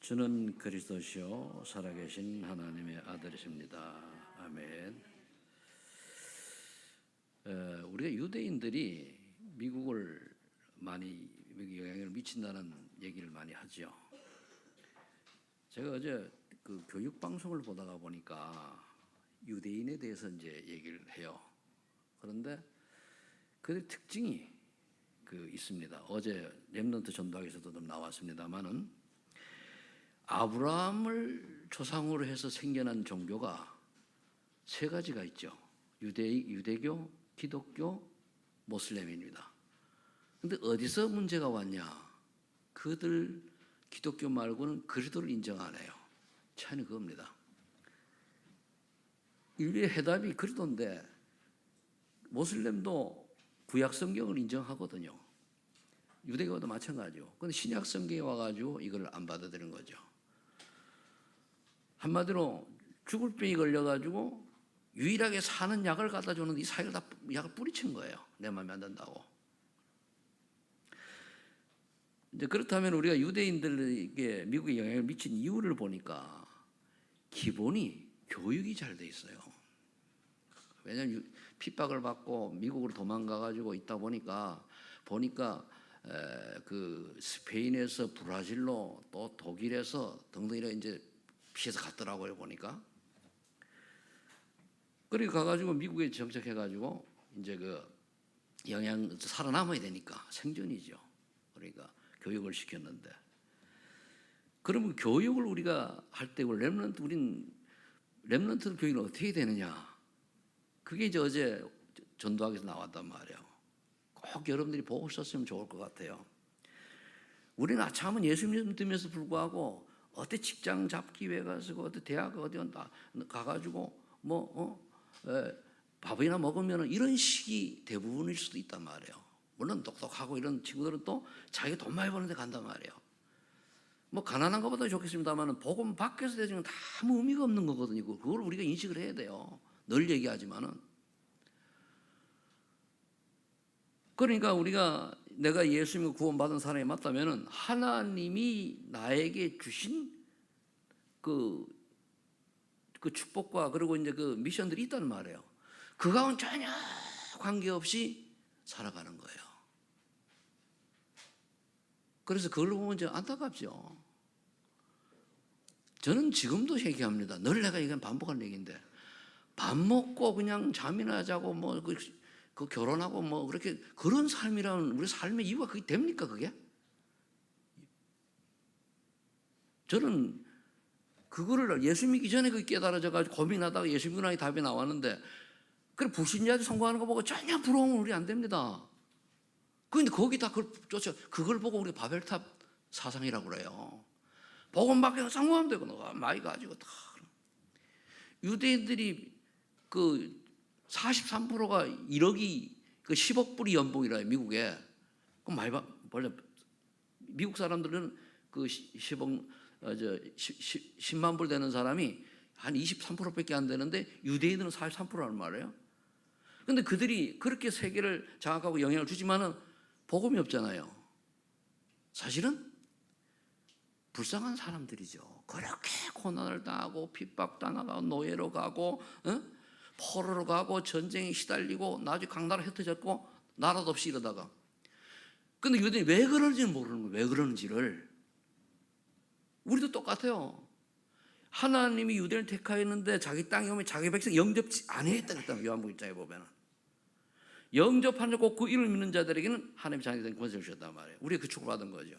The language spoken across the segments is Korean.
주는 그리스도시요 살아계신 하나님의 아들이십니다. 아멘. 우리가 유대인들이 미국을 많이 영향을 미친다는 얘기를 많이 하죠. 제가 어제 그 교육 방송을 보다가 보니까 유대인에 대해서 이제 얘기를 해요. 그런데 그들 특징이 있습니다. 어제 렘넌트 전도학에서도 좀 나왔습니다만은 아브라함을 조상으로 해서 생겨난 종교가 세 가지가 있죠. 유대교, 기독교, 모슬렘입니다. 그런데 어디서 문제가 왔냐? 그들 기독교 말고는 그리스도를 인정 안 해요. 차이는 그겁니다. 인류의 해답이 그리스도인데 모슬렘도 구약 성경을 인정하거든요. 유대교도 마찬가지죠. 그런데 신약 성경에 와가지고 이걸 안 받아들이는 거죠. 한마디로 죽을 병이 걸려가지고 유일하게 사는 약을 갖다 주는데 이 사회를 다 약을 뿌리친 거예요. 내 마음에 안 든다고. 이제 그렇다면 우리가 유대인들에게 미국에 영향을 미친 이유를 보니까 기본이 교육이 잘 돼 있어요. 왜냐하면 핍박을 받고 미국으로 도망가가지고 있다 보니까 그 스페인에서 브라질로 또 독일에서 등등이라 이제 피해서 갔더라고요, 보니까. 그리고 가가지고 미국에 정착해가지고 이제 살아남아야 되니까 생존이죠. 그러니까 교육을 시켰는데. 그러면 교육을 우리가 할 때 렘넌트 교육은 어떻게 해야 되느냐? 그게 이제 어제 전도학에서 나왔단 말이에요. 꼭 여러분들이 보고 있었으면 좋을 것 같아요. 우리는 아참은 예수 믿음에서 불구하고 어디 직장 잡기 위해 가서 어디 대학 어디 가가지고 밥이나 먹으면 이런 식이 대부분일 수도 있단 말이에요. 물론 똑똑하고 이런 친구들은 또 자기가 돈 많이 버는데 간단 말이에요. 가난한 것보다 좋겠습니다만 복음 밖에서 되지는 아무 의미가 없는 거거든요. 그걸 우리가 인식을 해야 돼요. 늘 얘기하지만은. 그러니까 내가 예수 믿고 구원받은 사람이 맞다면은 하나님이 나에게 주신 그 축복과 그리고 이제 그 미션들이 있단 말이에요. 그거하고는 전혀 관계없이 살아가는 거예요. 그래서 그걸 보면 이제 안타깝죠. 저는 지금도 얘기합니다. 늘 내가 이건 반복하는 얘기인데 밥 먹고 그냥 잠이나 자고 결혼하고 그렇게 그런 삶이라는 우리 삶의 이유가 그게 됩니까, 그게? 저는 그거를 예수 믿기 전에 깨달아져가지고 고민하다가 예수 믿고 나니 답이 나왔는데, 그래, 불신자들 성공하는 거 보고 전혀 부러우면 우리 안 됩니다. 그런데 거기다 그걸 보고 우리 바벨탑 사상이라고 그래요. 복음 밖에서 성공하면 되고, 너가 많이 가지고 다. 유대인들이 43%가 1억이 10억 불이 연봉이라요, 미국에. 그럼 많이 벌려. 미국 사람들은 10만 불 되는 사람이 한 23%밖에 안 되는데 유대인들은 43%라는 말이에요. 근데 그들이 그렇게 세계를 장악하고 영향을 주지만은 복음이 없잖아요. 사실은 불쌍한 사람들이죠. 그렇게 고난을 당하고 핍박당하고 노예로 가고 포로로 가고 전쟁에 시달리고 나중에 강나라 흩어졌고 나라도 없이 이러다가. 근데 유대인이 왜 그런지는 모르는 거예요. 왜 그런지를. 우리도 똑같아요. 하나님이 유대인을 택하였는데 자기 땅에 오면 자기 백성 영접지 안 했다 그랬다. 요한복음 1장에 보면 영접한 자고 그 이름을 믿는 자들에게는 하나님의 자녀가 된 권세를 주셨단 말이에요. 우리가 그 축복을 받은 거죠.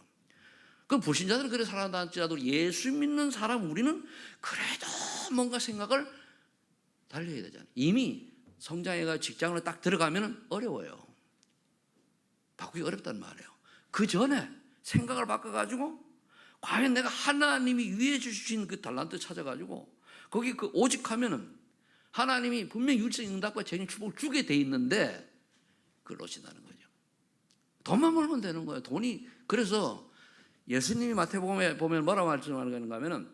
그럼 불신자들은 그래 살아난다 할지라도 예수 믿는 사람 우리는 그래도 뭔가 생각을 달려야 되잖아요. 이미 성장해가 직장을 딱 들어가면 어려워요. 바꾸기 어렵단 말이에요. 그 전에 생각을 바꿔가지고 과연 내가 하나님이 위해 주신 그 달란트 찾아가지고 거기 오직 하면은 하나님이 분명히 율성 응답과 재능 축복을 주게 돼 있는데 그걸 놓친다는 거죠. 돈만 벌면 되는 거예요. 돈이. 그래서 예수님이 마태복음에 보면 뭐라고 말씀하는가 하면은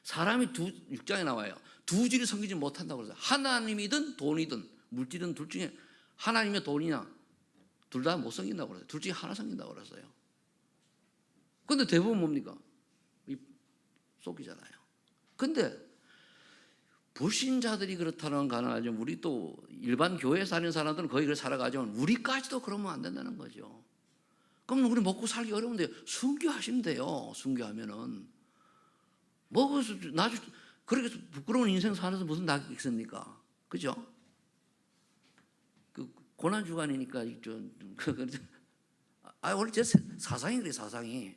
사람이 6장에 나와요. 두 줄이 섬기지 못한다고 그러죠. 하나님이든 돈이든 물질이든 둘 중에 하나님의 돈이냐 둘 다 못 섬긴다고 그러죠. 둘 중에 하나 섬긴다고 그랬어요. 그런데 대부분 뭡니까? 속이잖아요. 근데 불신자들이 그렇다는 가능하죠. 우리 또 일반 교회 사는 사람들은 거의 그렇게 살아가지만 우리까지도 그러면 안 된다는 거죠. 그럼 우리 먹고 살기 어려운데 순교하시면 돼요. 순교하면은 뭐 나중 그렇게 부끄러운 인생 살아서 무슨 낙이 있습니까? 그죠? 그 고난 주간이니까 원래 제 사상이 그래, 사상이.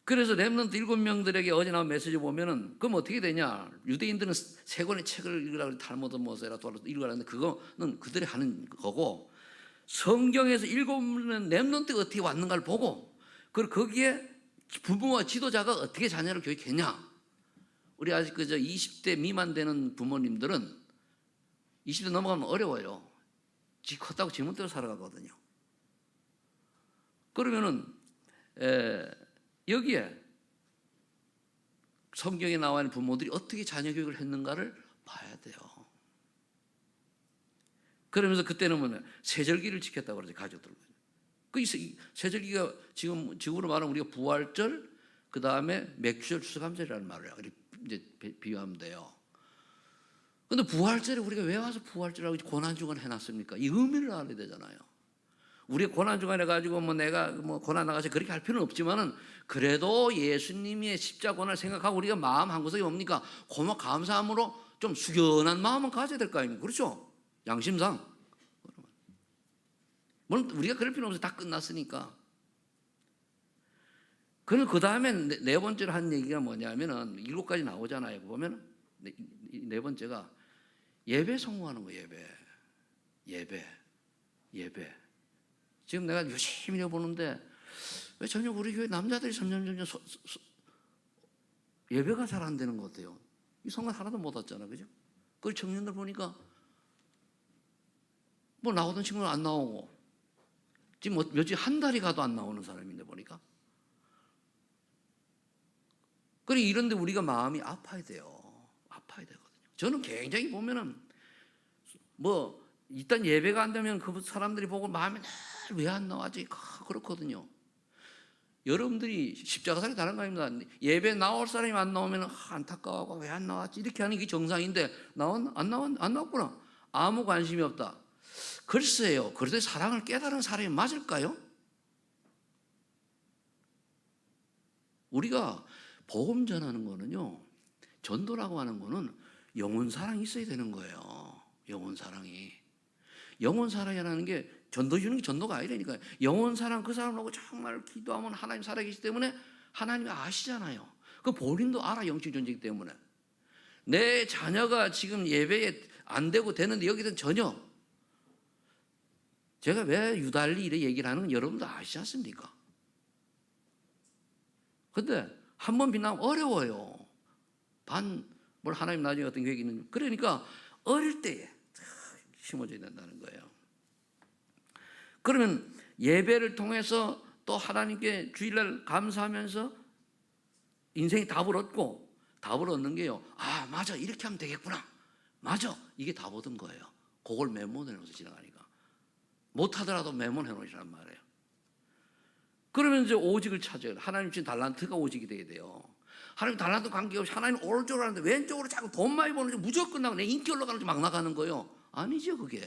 그래서 렘넌트 7명들에게 어제 나온 메시지 보면은 그럼 어떻게 되냐? 유대인들은 세 권의 책을 읽으라고 탈무드 모세라 읽으라는데 그거는 그들이 하는 거고, 성경에서 7명 렘넌트가 어떻게 왔는가를 보고, 그리고 거기에 부모와 지도자가 어떻게 자녀를 교육했냐. 우리 아직 그저 20대 미만 되는 부모님들은 20대 넘어가면 어려워요. 지 컸다고 지멋대로 살아가거든요. 그러면은 여기에 성경에 나와 있는 부모들이 어떻게 자녀 교육을 했는가를 봐야 돼요. 그러면서 그때는 뭐냐, 세절기를 지켰다고 그러죠, 가족들. 그 세절기가 지금 지구로 말하면 우리가 부활절, 그 다음에 맥주절, 추수감절이라는 말을 이제 비유하면 돼요. 근데 부활절에 우리가 왜 와서 부활절하고 고난주간 해놨습니까? 이 의미를 알아야 되잖아요. 우리가 고난주간 해가지고 내가 고난 나가서 그렇게 할 필요는 없지만은, 그래도 예수님의 십자가 고난을 생각하고 우리가 마음 한구석에 뭡니까? 고마 감사함으로 좀 숙연한 마음은 가져야 될 거 아닙니까? 그렇죠? 양심상. 물론 우리가 그럴 필요 없어요. 다 끝났으니까. 그럼 그 다음에 네 번째로 한 얘기가 뭐냐면은 7가지 나오잖아요. 보면 네 번째가 예배 성공하는 거예요. 예배. 지금 내가 열심히 보는데 왜 전혀 우리 교회 남자들이 점점 예배가 잘 안 되는 것 같아요. 이 성관 하나도 못 왔잖아, 그죠? 그 청년들 보니까 뭐 나오던 친구는 안 나오고, 지금 며칠 한 달이 가도 안 나오는 사람인데 보니까. 그래, 이런데 우리가 마음이 아파야 돼요. 아파야 되거든요. 저는 굉장히 보면은 일단 예배가 안 되면 그 사람들이 보고 마음이 왜 안 나와지? 그렇거든요. 여러분들이 십자가살이 다른 거 아닙니다. 예배 나올 사람이 안 나오면 안타까워하고 왜 안 나왔지? 이렇게 하는 게 정상인데 안 나왔구나. 아무 관심이 없다. 글쎄요. 그래도 사랑을 깨달은 사람이 맞을까요? 우리가 복음 전하는 거는요, 전도라고 하는 거는 영혼 사랑이 있어야 되는 거예요. 영혼 사랑이라는 게 전도 주는 게 전도가 아니라니까요. 영혼 사랑, 그 사람하고 정말 기도하면 하나님 살아계시기 때문에 하나님이 아시잖아요. 그 본인도 알아, 영적 존재이기 때문에. 내 자녀가 지금 예배에 안 되고 되는데 여기는 전혀. 제가 왜 유달리 이렇게 얘기를 하는 건 여러분도 아시지 않습니까? 근데 한 번 빛나면 어려워요. 하나님 나중에 어떤 계획이 있는. 그러니까 어릴 때에 심어줘야 된다는 거예요. 그러면 예배를 통해서 또 하나님께 주일날 감사하면서 인생이 답을 얻고, 답을 얻는 게요, 아 맞아, 이렇게 하면 되겠구나, 맞아, 이게 답 얻은 거예요. 그걸 메모해 놓아서 지나가니까. 못하더라도 메모해 놓으시란 말이에요. 그러면 이제 오직을 찾아요. 하나님 주신 달란트가 오직이 돼야 돼요. 하나님 달란트 관계없이 하나님 오른쪽으로 하는데 왼쪽으로 자꾸 돈 많이 버는 게 무조건 끝나고 내 인기 올라가는 게 막 나가는 거예요. 아니죠. 그게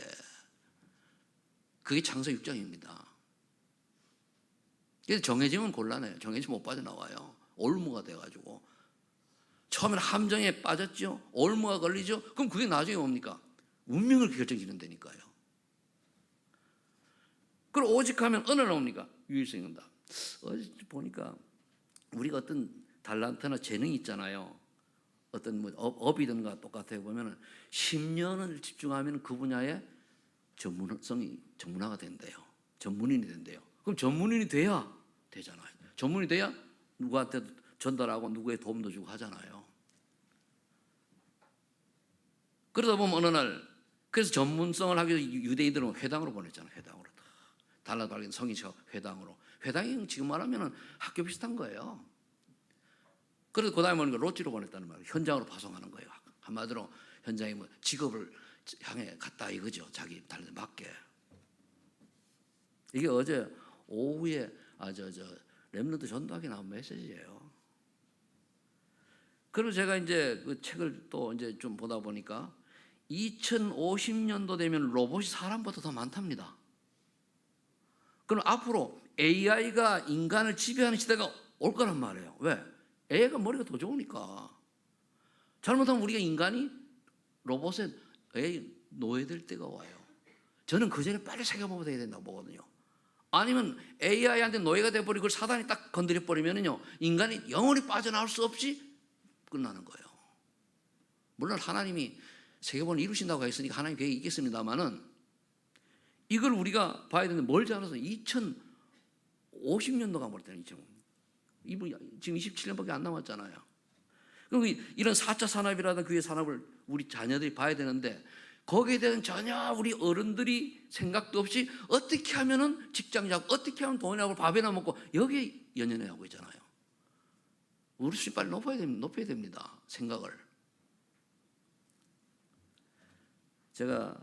창세 6장입니다. 그래서 정해지면 곤란해요. 정해지면 못 빠져나와요. 올무가 돼가지고. 처음에는 함정에 빠졌죠. 올무가 걸리죠. 그럼 그게 나중에 뭡니까? 운명을 결정짓는다니까요. 그리고 오직하면 어느 날 옵니까? 유일성이 온다. 어제 보니까 우리가 어떤 달란트나 재능이 있잖아요. 어떤 업이든가 똑같아요. 보면은 10년을 집중하면 그 분야에 전문화가 된대요. 전문인이 된대요. 그럼 전문인이 돼야 되잖아요. 전문이 돼야 누구한테 전달하고 누구의 도움도 주고 하잖아요. 그러다 보면 어느 날, 그래서 전문성을 하기 위해서 유대인들은 회당으로 보냈잖아요. 회당으로. 달라달라 성이 회당으로. 회당이 지금 말하면 학교 비슷한 거예요. 그래서 그 다음에 뭐니까 로지로 보냈다는 말이에요. 현장으로 파송하는 거예요. 한마디로 현장에 직업을 향해 갔다 이거죠. 자기 달란트 맞게. 이게 어제 오후에 렘넌트 전도하기 나온 메시지예요. 그리고 제가 이제 그 책을 또 이제 좀 보다 보니까 2050년도 되면 로봇이 사람보다 더 많답니다. 그럼 앞으로 AI가 인간을 지배하는 시대가 올 거란 말이에요. 왜? AI가 머리가 더 좋으니까. 잘못하면 우리가 인간이 로봇에 노예될 때가 와요. 저는 그 전에 빨리 세계보고가 돼야 된다고 보거든요. 아니면 AI한테 노예가 돼버리고 사단이 딱 건드려버리면요, 인간이 영원히 빠져나올 수 없이 끝나는 거예요. 물론 하나님이 세계본을 이루신다고 했으니까 하나님 계획이 있겠습니다만은, 이걸 우리가 봐야 되는데 멀지 않아서 2050년도가 뭘 때는 지금 27년밖에 안 남았잖아요. 그럼 이런 4차 산업이라든 그의 산업을 우리 자녀들이 봐야 되는데, 거기에 대한 전혀 우리 어른들이 생각도 없이 어떻게 하면은 직장 잡고 어떻게 하면 돈이나 밥이나 먹고 여기에 연연해 하고 있잖아요. 우리 수준 빨리 높여야 됩니다. 생각을. 제가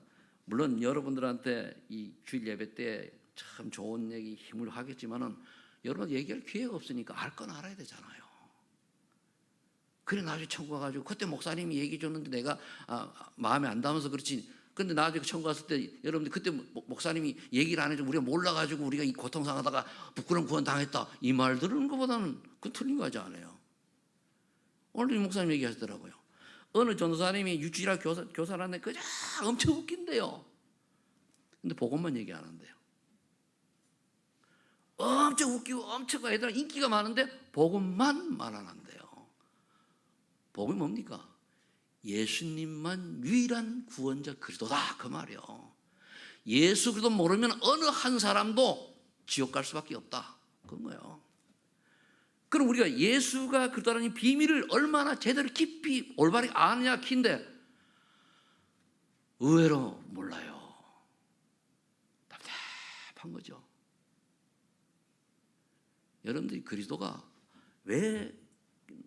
물론 여러분들한테 이 주일 예배 때 참 좋은 얘기 힘을 하겠지만은 여러분 얘기할 기회가 없으니까 알 건 알아야 되잖아요. 그래 나중에 천국 가가지고 그때 목사님이 얘기해 줬는데 내가 마음에 안 담아서 그렇지. 근데 나중에 천국 갔을 때 여러분들 그때 목사님이 얘기를 안 해줘 우리가 몰라가지고 우리가 이 고통상하다가 부끄러운 구원 당했다 이 말 들은 것보다는 그건 틀린 거 하지 않아요. 오늘 이 목사님 얘기하시더라고요. 어느 전도사님이 유치라 교사라는데 그냥 엄청 웃긴대요. 근데 복음만 얘기 안 한대요. 엄청 웃기고 엄청 애들 인기가 많은데 복음만 말 안 한대요. 복음이 뭡니까? 예수님만 유일한 구원자 그리스도다 그 말이요. 예수 그리스도 모르면 어느 한 사람도 지옥 갈 수밖에 없다 그런 거예요. 그럼 우리가 예수가 그리스도라는 비밀을 얼마나 제대로 깊이 올바르게 아느냐 키인데 의외로 몰라요. 답답한 거죠. 여러분들이 그리스도가 왜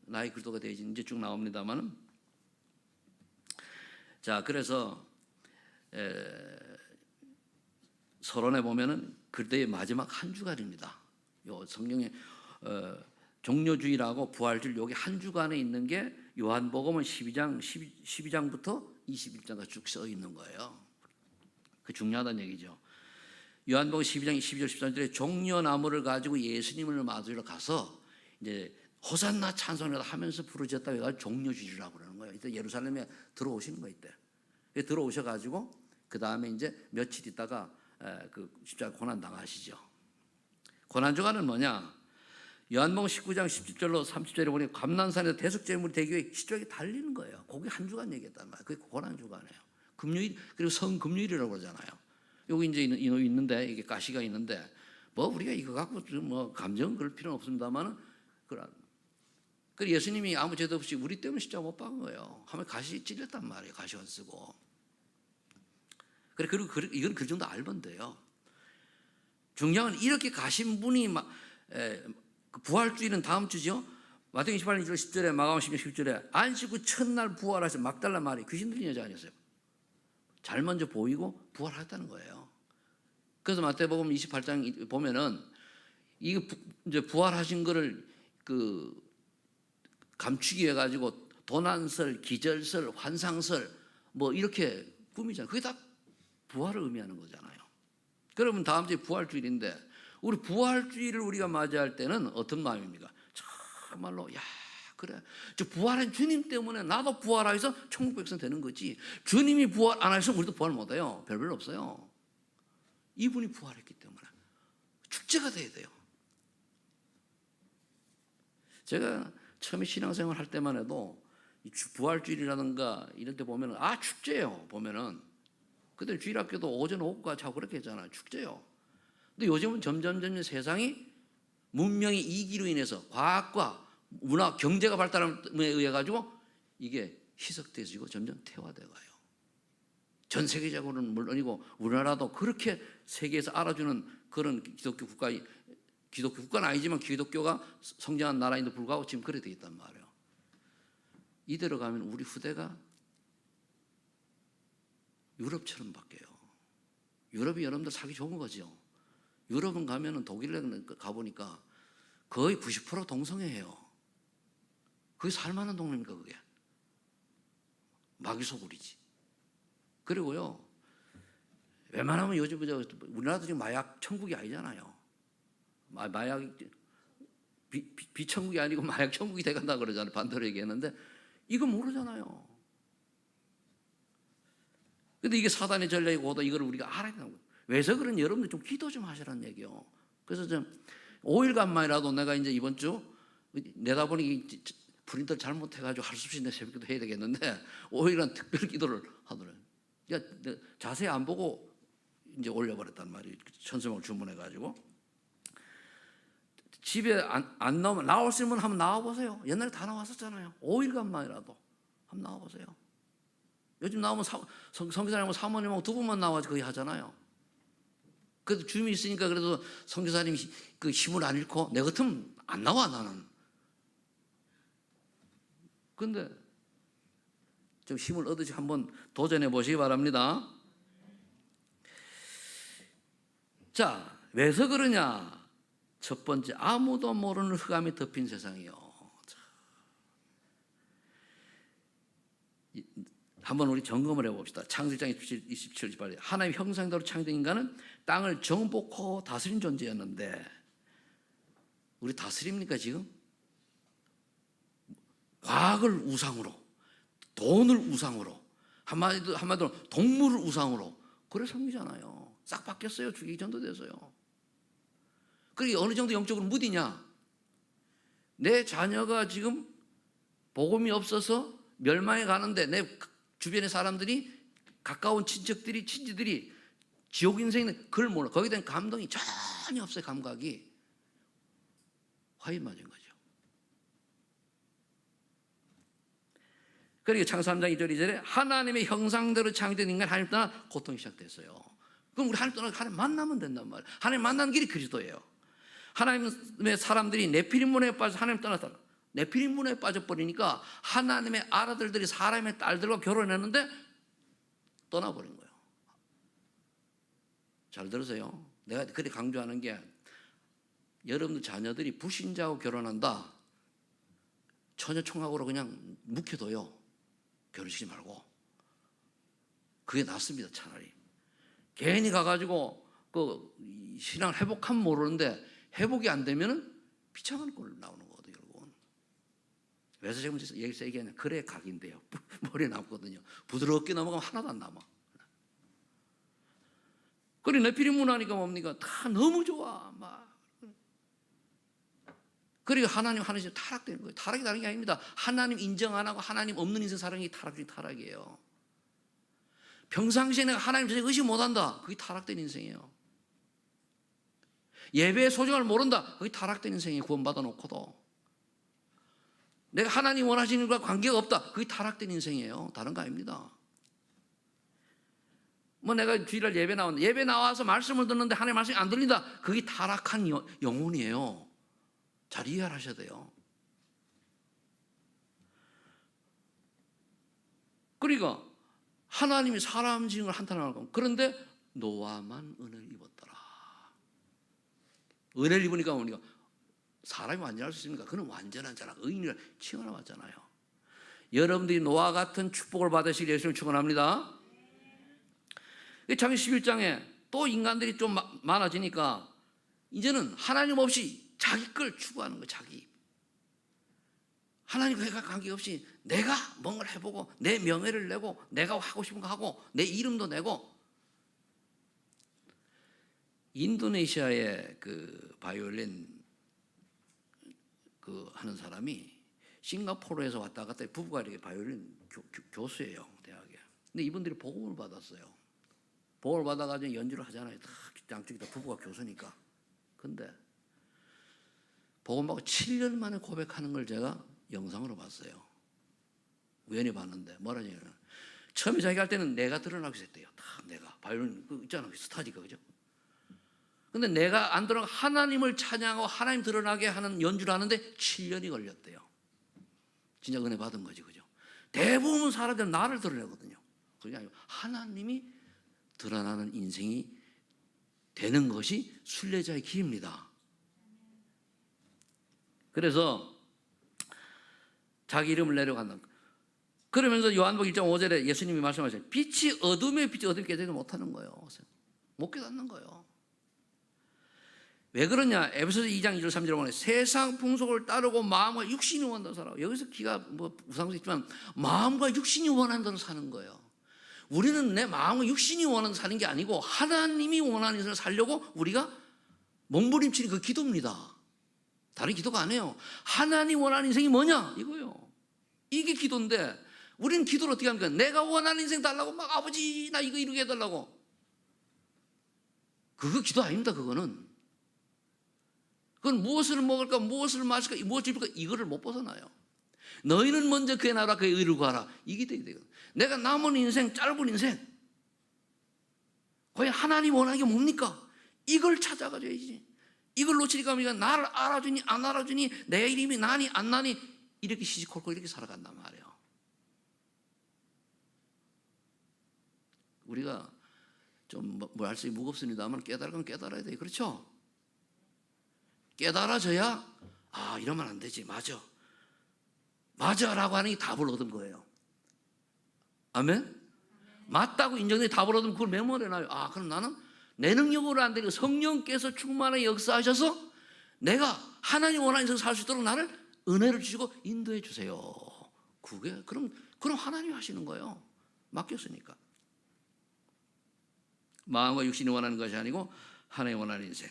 나의 그리스도가 되지 이제 쭉 나옵니다만은, 자 그래서 서론에 보면은 그때의 마지막 한 주간입니다. 요 성경에 종료주일하고 부활주일 여기 한 주간에 있는 게 요한복음은 12장부터 21장까지 쭉 써 있는 거예요. 그 중요하다는 얘기죠. 요한복음 12장 12절 13절에 종려나무를 가지고 예수님을 맞으러 가서 이제 호산나 찬송을 하면서 부르짖었다 해가지고 종려주일이라고 그러는 거예요. 이때 예루살렘에 들어오시는 거 이때. 들어오셔가지고 그 다음에 이제 며칠 있다가 그 십자가 고난 당하시죠. 고난 주간은 뭐냐? 요한복음 19장 17절로 30절에 보니 감난산에서 대속제물이 되기 위해 십자가에 달리는 거예요. 거기 한 주간 얘기했단 말이에요. 그게 고난 주간이에요. 금요일 그리고 성금요일이라고 그러잖아요. 여기 이제 있는데 이게 가시가 있는데 뭐 우리가 이거 갖고 뭐 감정 그럴 필요는 없습니다만은 그 예수님이 아무 죄도 없이 우리 때문에 십자가 못 박은 거예요. 하면 가시 찔렸단 말이에요. 가시관 쓰고. 그리고 이건 그 정도 알면 돼요. 중요한 건 이렇게 가신 분이 그 부활주일은 다음 주죠. 마태복음 28장 1절 10절에 마가복음 10장 10절에 안식 후 첫날 부활하셔 막달라 마리 귀신 들린 여자 아니었어요. 잘 먼저 보이고 부활했다는 거예요. 그래서 마태복음 28장 보면은 이게 이제 부활하신 거를 그 감추기 위해 가지고 도난설, 기절설, 환상설 뭐 이렇게 꾸미잖아요. 그게 다 부활을 의미하는 거잖아요. 그러면 다음 주에 부활주일인데 우리 부활주일을 우리가 맞이할 때는 어떤 마음입니까? 정말로 야 그래 저 부활한 주님 때문에 나도 부활해서 천국 백성 되는 거지. 주님이 부활 안 하시면 우리도 부활 못해요. 별별 없어요. 이분이 부활했기 때문에 축제가 돼야 돼요. 제가 처음에 신앙생활 할 때만 해도 부활주일이라든가 이런 때 보면은 축제예요. 보면은 그때 주일학교도 오전 오후까지 하고 그렇게 했잖아요. 축제요. 근데 요즘은 점점 세상이 문명의 이기로 인해서 과학과 문화, 경제가 발달함에 의해 가지고 이게 희석되어지고 점점 태화되어 가요. 전 세계적으로는 물론이고 우리나라도 그렇게 세계에서 알아주는 그런 기독교 국가는 아니지만 기독교가 성장한 나라인데 불구하고 지금 그래 돼 있단 말이에요. 이대로 가면 우리 후대가 유럽처럼 바뀌어요. 유럽이 여러분들 살기 좋은 거죠. 유럽은 가면은 독일에 가보니까 거의 90% 동성애예요. 그게 살만한 동네입니까 그게? 마귀소굴이지. 그리고요, 웬만하면 요즘 우리나라도 지금 마약 천국이 아니잖아요. 마약이 비천국이 아니고 마약 천국이 돼간다 그러잖아요. 반대로 얘기했는데 이거 모르잖아요. 근데 이게 사단의 전략이고 이걸 우리가 알아야 되는 거예요. 왜서 그런 여러분들 좀 기도 좀 하시라는 얘기요. 그래서 좀 5일간만이라도 내가 이제 이번 주 내다보니 프린터 잘못해가지고 할 수 없이 내 새벽기도 해야 되겠는데 5일간 특별 기도를 하더라고요. 그러니까 자세히 안 보고 이제 올려버렸단 말이에요. 천수목을 주문해가지고 집에 안 나오면 나올 수 있으면 한번 나와보세요. 옛날에 다 나왔었잖아요. 5일간만이라도 한번 나와보세요. 요즘 나오면 선교사님하고 사모님하고 두 분만 나와서 거의 하잖아요. 그래도 주임이 있으니까 그래도 선교사님이 그 힘을 안 잃고 내 같으면 안 나와 나는. 근데 좀 힘을 얻으시 한번 도전해 보시기 바랍니다. 자, 왜서 그러냐? 첫 번째, 아무도 모르는 흑암이 덮인 세상이요. 한번 우리 점검을 해봅시다. 창세기장 27, 28절. 하나님의 형상대로 창조된 인간은 땅을 정복하고 다스린 존재였는데 우리 다스립니까 지금? 과학을 우상으로, 돈을 우상으로, 한마디로 동물을 우상으로 그래 섬기잖아요. 싹 바뀌었어요. 죽이기 전도 돼서요. 그게 어느 정도 영적으로 무디냐? 내 자녀가 지금 복음이 없어서 멸망해 가는데 내 주변의 사람들이 가까운 친지들이 지옥 인생은 그걸 몰라. 거기에 대한 감동이 전혀 없어요. 감각이 화인 맞은 거죠. 그러니까 창세기 3장 2절 2절에 하나님의 형상대로 창조된 인간 하나님 떠나 고통이 시작됐어요. 그럼 우리 하나님 떠나 하나님 만나면 된단 말이에요. 하나님 만나는 길이 그리스도예요. 하나님의 사람들이 네피림 문화에 빠져 하나님 떠났다. 네피림 문화에 빠져버리니까 하나님의 아들들이 사람의 딸들과 결혼했는데 떠나버린 거예요. 잘 들으세요. 내가 그렇게 강조하는 게 여러분들 자녀들이 불신자하고 결혼한다. 처녀총각으로 그냥 묵혀둬요. 결혼시키지 말고. 그게 낫습니다. 차라리. 괜히 가가지고 그 신앙을 회복하면 모르는데 회복이 안 되면은 비참한 꼴 나오는 거거든요. 여러분. 그래서 지금 여기서 얘기하는 그래 각인데요. 머리에 남거든요. 부드럽게 넘어가면 하나도 안 남아. 그리고 네피림 문화니까 뭡니까? 다 너무 좋아. 막. 그리고 하나님 타락되는 거예요. 타락이 다른 게 아닙니다. 하나님 인정 안 하고 하나님 없는 인생 사랑이 타락 중에 타락이에요. 평상시에 내가 하나님 전혀 의식 못 한다. 그게 타락된 인생이에요. 예배의 소중함을 모른다. 그게 타락된 인생이에요. 구원받아 놓고도. 내가 하나님 원하시는 것과 관계가 없다. 그게 타락된 인생이에요. 다른 거 아닙니다. 뭐 내가 주일날 예배 나왔는데 예배 나와서 말씀을 듣는데 하나님 말씀이 안 들린다. 그게 타락한 영혼이에요. 잘 이해하셔야 돼요. 그러니까 하나님이 사람 지은 걸 한탄하고 그런데 노아만 은혜를 입었더라. 은혜를 입으니까 뭡니까? 사람이 완전할 수 있습니까? 그는 완전한 자라 의인이라 칭언을 받잖아요. 여러분들이 노아 같은 축복을 받으시길 예수님을 축원합니다. 창세기 11장에 또 인간들이 좀 많아지니까 이제는 하나님 없이 자기 걸 추구하는 거예요. 자기. 하나님과 관계없이 내가 뭔가를 해보고 내 명예를 내고 내가 하고 싶은 거 하고 내 이름도 내고. 인도네시아의 그 바이올린 그 하는 사람이 싱가포르에서 왔다 갔다 부부가 이렇게 바이올린 교수예요. 대학에. 근데 이분들이 복음을 받았어요. 복음을 받아가지고 연주를 하잖아요. 양쪽이 다 부부가 교수니까. 근데 복음받고 7년 만에 고백하는 걸 제가 영상으로 봤어요. 우연히 봤는데 뭐라냐면 처음에 자기가 할 때는 내가 드러나기 시작했대요. 다 내가 바이올린 그 있잖아 스타디가 그죠? 근데 내가 안 드러나고 하나님을 찬양하고 하나님 드러나게 하는 연주를 하는데 7년이 걸렸대요. 진짜 은혜 받은 거지 그죠? 대부분 사람들은 나를 드러내거든요. 그게 아니고 하나님이 드러나는 인생이 되는 것이 순례자의 길입니다. 그래서 자기 이름을 내려간다. 그러면서 요한복음 1장 5절에 예수님이 말씀하셔요. 빛이 어둠에 깨닫지 못하는 거예요. 못 깨닫는 거예요. 왜 그러냐? 에베소서 2장 2절 3절에 보면 세상 풍속을 따르고 마음과 육신이 원하는 사람. 여기서 기가 뭐 우상도 있지만 마음과 육신이 원하는 대로 사는 거예요. 우리는 내 마음과 육신이 원하는 사는 게 아니고 하나님이 원하는 것을 살려고 우리가 몸부림치는 그 기도입니다. 다른 기도가 아니에요. 하나님 원하는 인생이 뭐냐? 이거요. 이게 기도인데 우리는 기도를 어떻게 합니까? 내가 원하는 인생 달라고 막 아버지 나 이거 이루게 해달라고. 그거 기도 아닙니다. 그건 무엇을 먹을까 무엇을 마실까 무엇을 입을까 이거를 못 벗어나요. 너희는 먼저 그의 나라 그의 의를 구하라. 이게 돼야 돼요. 내가 남은 인생 짧은 인생 과연 하나님 원하는 게 뭡니까? 이걸 찾아가줘야지. 이걸 놓치니까 우리가 나를 알아주니 안 알아주니 내 이름이 나니 안 나니 이렇게 시시콜콜 이렇게 살아간단 말이에요. 우리가 좀 뭐 할 수 무겁습니다만 깨달으면 깨달아야 돼요. 그렇죠? 깨달아져야 이러면 안 되지. 맞아라고 하는 게 답을 얻은 거예요. 아멘? 맞다고 인정돼 답을 얻으면 그걸 메모해놔요. 그럼 나는 내 능력으로 안 되니까 성령께서 충만하게 역사하셔서 내가 하나님 원하는 인생을 살 수 있도록 나를 은혜를 주시고 인도해 주세요. 그게 그럼 하나님이 하시는 거예요. 맡겼으니까. 마음과 육신이 원하는 것이 아니고 하나님이 원하는 인생.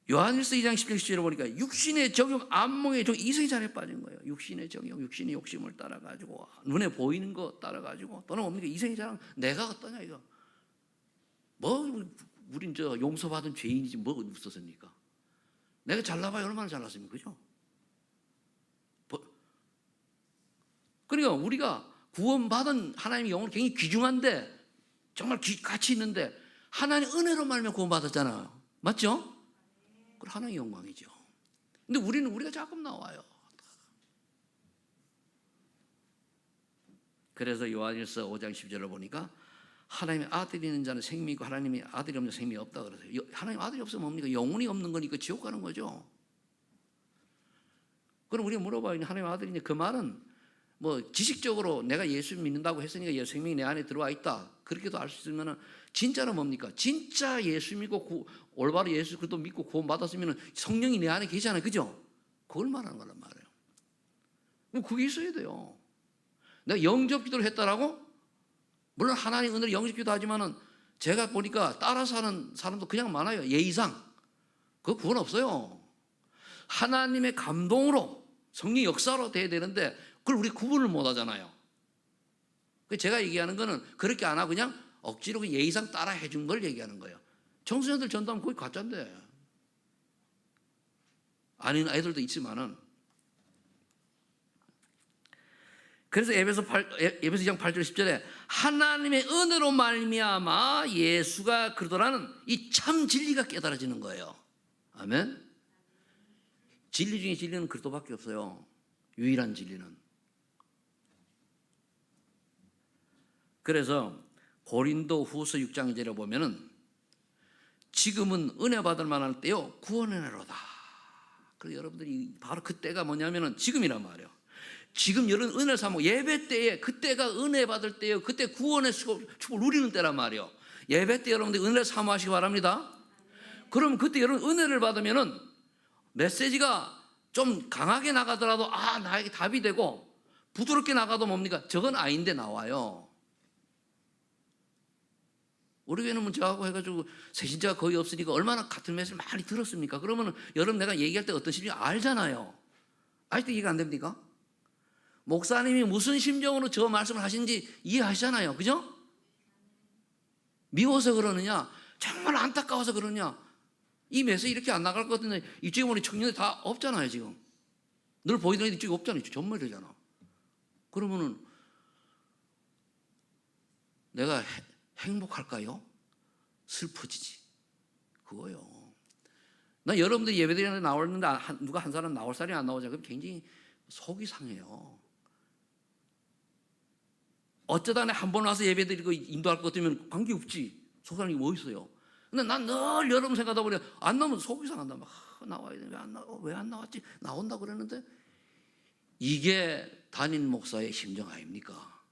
요한일서 2장 10절 17절을 보니까 육신의 정욕, 안목의 정 이성이 잘에 빠진 거예요. 육신의 정욕, 육신의 욕심을 따라가지고 눈에 보이는 거 따라가지고 또는 뭡니까 이성이 잘하면 내가 어떠냐 이거. 우린 용서받은 죄인이지 뭐 없었습니까? 내가 잘나봐야 얼마나 잘났습니까? 그죠? 그러니까 우리가 구원받은 하나님의 영혼은 굉장히 귀중한데 정말 가치 있는데 하나님 은혜로 말미암아 구원받았잖아요. 맞죠? 그건 하나님의 영광이죠. 근데 우리가 자꾸 나와요. 그래서 요한일서 5장 10절을 보니까 하나님의 아들이 있는 자는 생명이 있고 하나님의 아들이 없는 생명이 없다 그러세요. 하나님 아들이 없으면 뭡니까? 영혼이 없는 거니까 지옥 가는 거죠. 그럼 우리가 물어봐요. 하나님의 아들이냐? 그 말은 뭐 지식적으로 내가 예수 믿는다고 했으니까 생명이 내 안에 들어와 있다. 그렇게도 알 수 있으면 진짜로 뭡니까? 진짜 예수 믿고 올바로 예수 그리스도 믿고 구원받았으면 성령이 내 안에 계시잖아요. 그죠? 그걸 말하는 거란 말이에요. 그게 있어야 돼요. 내가 영접 기도를 했다라고? 물론 하나님 은혜로 영접 기도 하지만은 제가 보니까 따라서 하는 사람도 그냥 많아요. 예의상. 그거 구원 없어요. 하나님의 감동으로 성령 역사로 돼야 되는데 그걸 우리 구분을 못 하잖아요. 제가 얘기하는 거는 그렇게 안 하고 그냥 억지로 예의상 따라 해준 걸 얘기하는 거예요. 청소년들 전도하면 거의 가짜인데. 아닌 애들도 있지만은. 그래서 에베소 2장 8절 10절에 하나님의 은혜로 말미암아 예수가 그리스도라는 이 참 진리가 깨달아지는 거예요. 아멘. 진리 중에 진리는 그리스도밖에 없어요. 유일한 진리는. 그래서 고린도 후서 6장 2절에 보면은 지금은 은혜 받을 만할 때요 구원의 은혜로다. 그래서 여러분들이 바로 그때가 뭐냐면은 지금이란 말이에요. 지금 여러분 은혜를 삼고 예배 때에 그때가 은혜 받을 때예요. 그때 구원의 축복을 누리는 때란 말이에요. 예배 때 여러분들 은혜를 사모하시기 바랍니다. 그럼 그때 여러분 은혜를 받으면은 메시지가 좀 강하게 나가더라도 나에게 답이 되고 부드럽게 나가도 뭡니까? 저건 아닌데 나와요. 우리 교회는 저하고 해가지고 새신자가 거의 없으니까 얼마나 같은 메시지를 많이 들었습니까? 그러면 여러분 내가 얘기할 때 어떤 심정인지 알잖아요. 아직도 이해가 안 됩니까? 목사님이 무슨 심정으로 저 말씀을 하시는지 이해하시잖아요. 그죠? 미워서 그러느냐? 정말 안타까워서 그러느냐? 이 메시지 이렇게 안 나갈 것 같은데 이쪽에 보니 청년들 다 없잖아요. 지금 늘 보이던 애들 이쪽에 없잖아요. 전멸이잖아. 그러면은 내가 행복할까요? 슬퍼지지. 그거요. 나 여러분들 예배드리는데 나오는데 누가 한 사람 나올 사람이 안 나오자. 그럼 굉장히 속이 상해요. 어쩌다 한 번 와서 예배드리고 인도할 것 같으면 관계없지. 속상한 게 뭐 있어요. 근데 난 늘 여러분 생각하다 보니 안 나오면 속이 상한다. 막 나와야 돼. 왜 안 나왔지? 나온다 그랬는데 이게 담임 목사의 심정 아닙니까?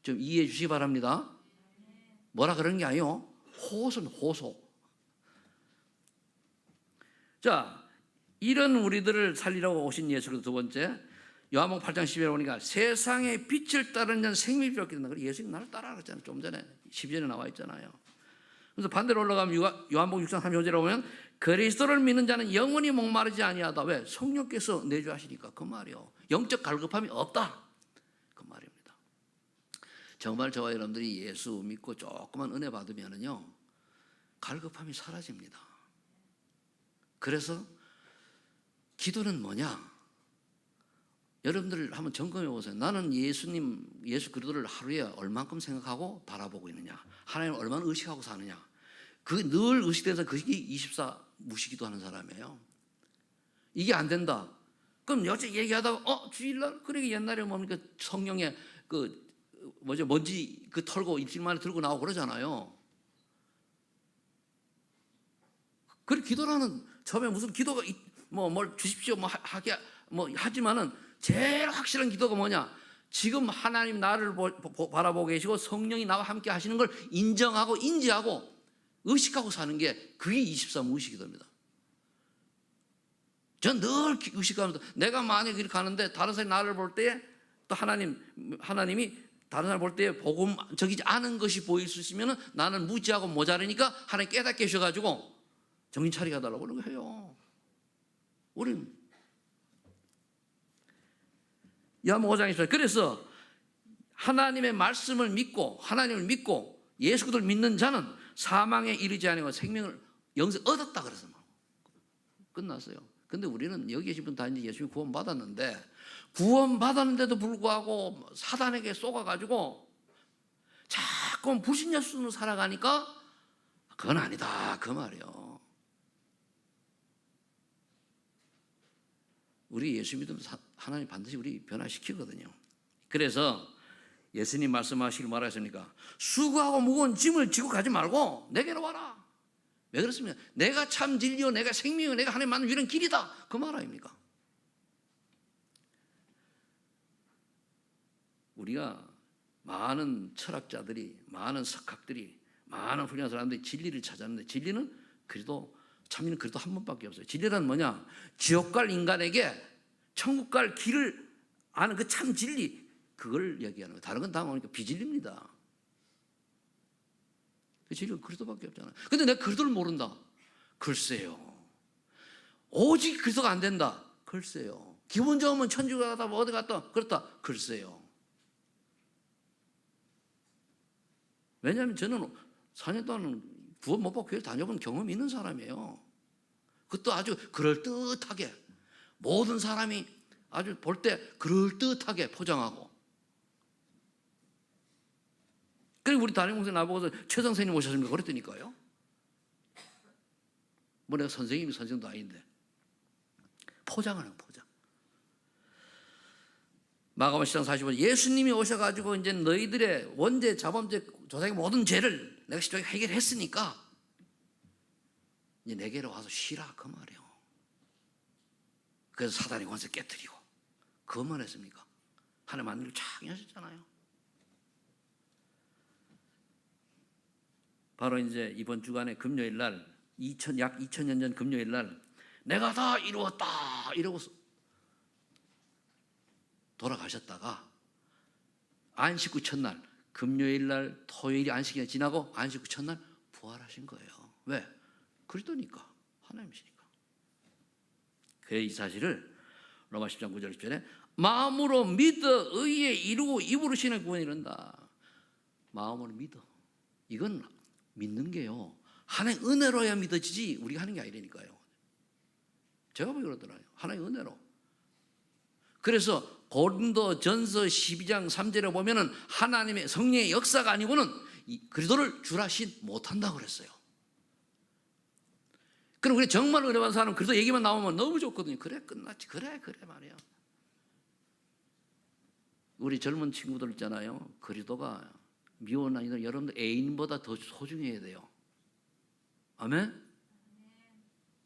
좀 이해해 주시기 바랍니다. 뭐라 그런 게 아니요. 호소는 호소. 자, 이런 우리들을 살리려고 오신 예수 그리스도 두 번째, 요한복음 8장 10절에 보니까 세상의 빛을 따르는 자는 생명이 필요 없게 된다. 예수님 나를 따라 그랬잖아요. 좀 전에 12절에 나와 있잖아요. 그래서 반대로 올라가면 요한복음 6장 35절에 보면 그리스도를 믿는 자는 영원히 목마르지 아니하다. 왜? 성령께서 내주하시니까. 그 말이요. 영적 갈급함이 없다. 그 말입니다. 정말 저와 여러분들이 예수 믿고 조그만 은혜 받으면은요, 갈급함이 사라집니다. 그래서 기도는 뭐냐? 여러분들 한번 점검해 보세요. 나는 예수님, 예수 그리스도를 하루에 얼만큼 생각하고 바라보고 있느냐? 하나님을 얼마나 의식하고 사느냐? 그 늘 의식돼서 그게 24 무시기도 하는 사람이에요. 이게 안 된다. 그럼 여태 얘기하다가 주일날 그러게 옛날에 뭡니까 성령의 그 먼지 그 털고 일주일 만에 들고 나오고 그러잖아요. 그 기도라는 처음에 무슨 기도가 뭘 주십시오 하게 하지만은 제일 확실한 기도가 뭐냐? 지금 하나님 나를 바라보고 계시고 성령이 나와 함께 하시는 걸 인정하고 인지하고 의식하고 사는 게 그게 23 의식이됩니다. 전 늘 의식하면서 내가 만약에 이렇게 가는데 다른 사람이 나를 볼 때 또 하나님이 다른 사람 볼 때 복음적이지 않은 것이 보일 수 있으면 나는 무지하고 모자르니까 하나님 깨닫게 하셔가지고 정신 차리게 해달라고 그런 거 해요. 우린 요한복음 5장 24절 그래서 하나님의 말씀을 믿고 하나님을 믿고 예수 그리스도를 믿는 자는 사망에 이르지 아니하고 생명을 영생 얻었다 그래서 끝났어요. 근데 우리는 여기 계신 분 다 이제 예수님 구원 받았는데 구원 받았는데도 불구하고 사단에게 쏘가가지고 자꾸 불신예수로 살아가니까 그건 아니다 그 말이에요. 우리 예수 믿으면 하나님 반드시 우리 변화시키거든요. 그래서 예수님 말씀하시길 말하셨으니까 수고하고 무거운 짐을 지고 가지 말고 내게로 와라. 왜 그렇습니까? 내가 참 진리요 내가 생명이요 내가 하나님 만난 유일한 길이다 그 말 아닙니까? 우리가 많은 철학자들이 많은 석학들이 많은 훌륭한 사람들이 진리를 찾았는데 진리는 그래도 참리는 그래도 한 번밖에 없어요. 진리란 뭐냐? 지옥 갈 인간에게 천국 갈 길을 아는 그 참 진리 그걸 얘기하는 거예요. 다른 건 다 뭐니까 비진리입니다. 그 진리가 그리스도밖에 없잖아요. 근데 내가 그리스도를 모른다. 글쎄요. 오직 그리스도가 안 된다. 글쎄요. 기분 좋으면 천주교 가다 뭐 어디 갔다 그렇다. 글쎄요. 왜냐하면 저는 4년 동안 구원 못 받고 교회 다녀본 경험이 있는 사람이에요. 그것도 아주 그럴듯하게 모든 사람이 아주 볼 때 그럴듯하게 포장하고 그리고 우리 담임목사님 나보고서 최 선생님 오셨습니까? 그랬더니까요. 뭐 내가 선생님이 선생도 아닌데 포장하는 포장. 마가복음 10장 45절 예수님이 오셔가지고 이제 너희들의 원죄, 자범죄, 조상의 모든 죄를 내가 십자가에 해결했으니까 이제 내게로 와서 쉬라 그 말이에요. 그래서 사단의 권세 깨뜨리고 그것만 했습니까? 하나님 만들고 쫙 하셨잖아요. 바로 이제 이번 주간에 금요일 날 약 2000년 전 금요일 날 내가 다 이루었다 이러고 돌아가셨다가 안식 후 첫날 금요일 날 토요일이 안식이 지나고 안식 후 첫날 부활하신 거예요. 왜? 그리스도니까 하나님이시니까. 그래서 이 사실을 로마 10장 9절 10절에 마음으로 믿어 의에 이루고 입으로 신의 구원을 이룬다. 마음으로 믿어. 이건 믿는 게요. 하나의 은혜로야 믿어지지 우리가 하는 게 아니라니까요. 제가 보기 그러더라고요. 하나의 은혜로. 그래서 고린도전서 12장 3절에 보면은 하나님의 성령의 역사가 아니고는 그리스도를 주라신 못한다고 그랬어요. 그럼 우리 정말 은혜 받은 사람은 그리스도 얘기만 나오면 너무 좋거든요. 그래 끝났지. 그래 말이야. 우리 젊은 친구들 있잖아요. 그리스도가 미워는 아니라 여러분들 애인보다 더 소중해야 돼요. 아멘?